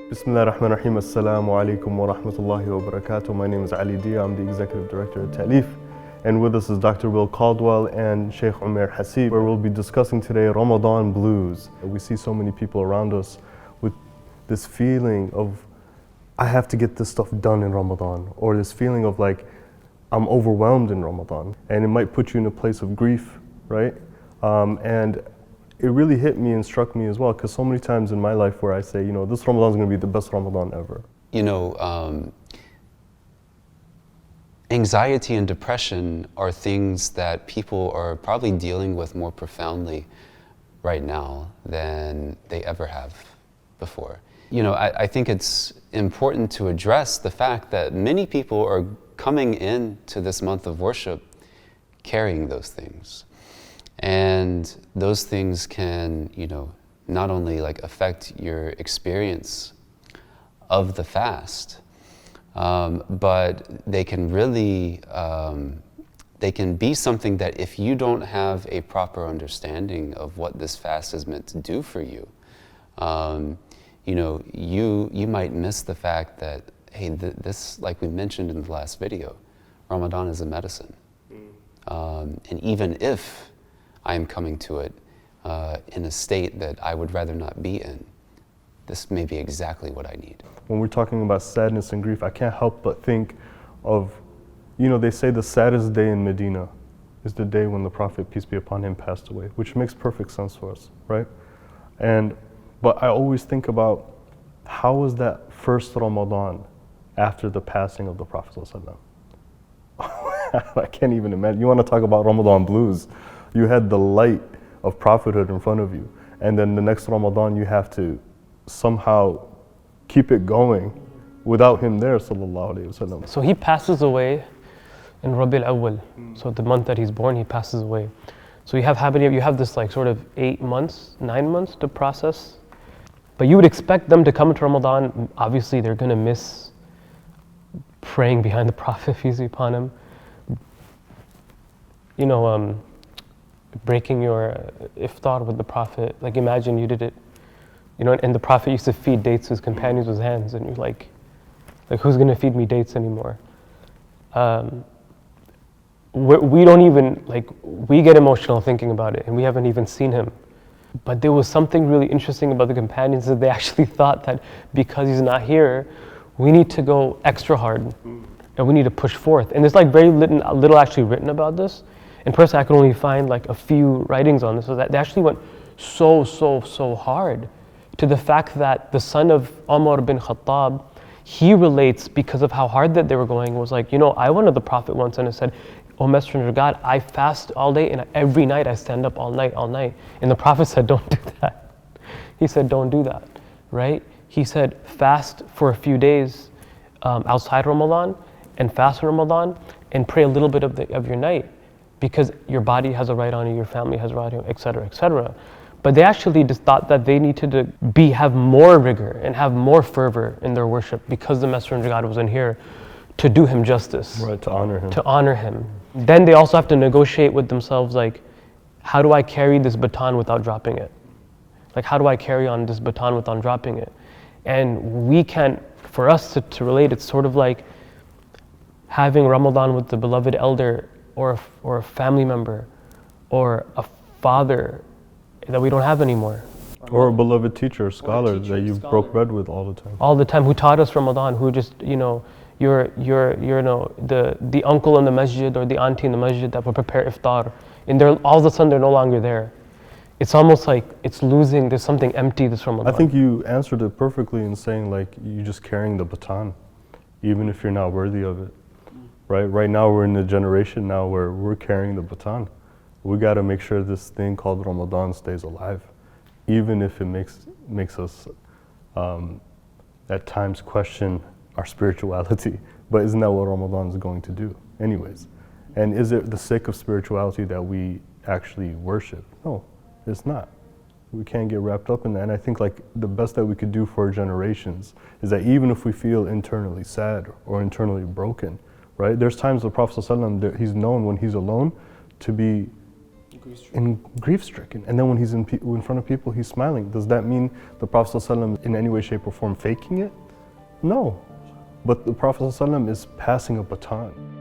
Bismillah ar-Rahman ar-Rahim. Assalamu alaikum wa rahmatullahi wa barakatuh. My name is Ali Dia. I'm the Executive Director at Ta'leef. And with us is Dr. Will Caldwell and Sheikh Umair Haseeb, where we'll be discussing today Ramadan blues. We see so many people around us with this feeling of, I have to get this stuff done in Ramadan, or this feeling of like, I'm overwhelmed in Ramadan. And it might put you in a place of grief, right? And it really hit me and struck me as well, because so many times in my life where I say, this Ramadan is going to be the best Ramadan ever. Anxiety and depression are things that people are probably dealing with more profoundly right now than they ever have before. I think it's important to address the fact that many people are coming into this month of worship carrying those things. And those things can, not only affect your experience of the fast, but they can really, they can be something that if you don't have a proper understanding of what this fast is meant to do for you, you might miss the fact that, hey, this, like we mentioned in the last video, Ramadan is a medicine. And even if I am coming to it in a state that I would rather not be in, this may be exactly what I need. When we're talking about sadness and grief, I can't help but think of, they say the saddest day in Medina is the day when the Prophet, peace be upon him, passed away, which makes perfect sense for us, right? But I always think about, how was that first Ramadan after the passing of the Prophet ﷺ? I can't even imagine. You want to talk about Ramadan blues. You had the light of prophethood in front of you, and then the next Ramadan you have to somehow keep it going without him there, sallallahu alayhi wasallam. So he passes away in Rabi al-Awwal. So the month that he's born, he passes away. So you have this sort of 8 months, 9 months to process. But you would expect them to come to Ramadan. Obviously they're going to miss praying behind the Prophet, peace be upon him. Breaking your iftar with the Prophet. Like, imagine you did it, and the Prophet used to feed dates to his companions with hands, and you're like who's going to feed me dates anymore? We don't even, we get emotional thinking about it, and we haven't even seen him. But there was something really interesting about the companions, that they actually thought that because he's not here, we need to go extra hard, and we need to push forth. And there's very little actually written about this. And personally, I could only find a few writings on this, so that they actually went so hard to the fact that the son of Umar bin Khattab, he relates, because of how hard that they were going, was I went to the Prophet once and I said, "O Messenger of God, I fast all day and every night I stand up all night. And the Prophet said, don't do that. He said, don't do that, right? He said, fast for a few days outside Ramadan and fast in Ramadan and pray a little bit of your night, because your body has a right on you, your family has a right on you, etc., etc. But they actually just thought that they needed to have more rigor and have more fervor in their worship, because the Messenger of God wasn't here to do him justice. Right, to honor him. To honor him. Then they also have to negotiate with themselves, how do I carry this baton without dropping it? How do I carry on this baton without dropping it? And we can't, for us to relate, it's sort of like having Ramadan with the beloved elder, or a family member, or a father that we don't have anymore. Or a beloved teacher, scholar that you broke bread with all the time. All the time, who taught us Ramadan, who just, you're the uncle in the masjid or the auntie in the masjid that would prepare iftar, and all of a sudden they're no longer there. It's almost like it's losing, there's something empty this Ramadan. I think you answered it perfectly in saying you're just carrying the baton, even if you're not worthy of it. Right now we're in the generation now where we're carrying the baton. We got to make sure this thing called Ramadan stays alive, even if it makes us at times question our spirituality. But isn't that what Ramadan is going to do anyways? And is it the sake of spirituality that we actually worship? No, it's not. We can't get wrapped up in that. And I think the best that we could do for generations is that even if we feel internally sad or internally broken, right? There's times the Prophet ﷺ, he's known when he's alone to be and grief-stricken. And then when he's in front of people, he's smiling. Does that mean the Prophet ﷺ in any way, shape, or form faking it? No. But the Prophet ﷺ is passing a baton.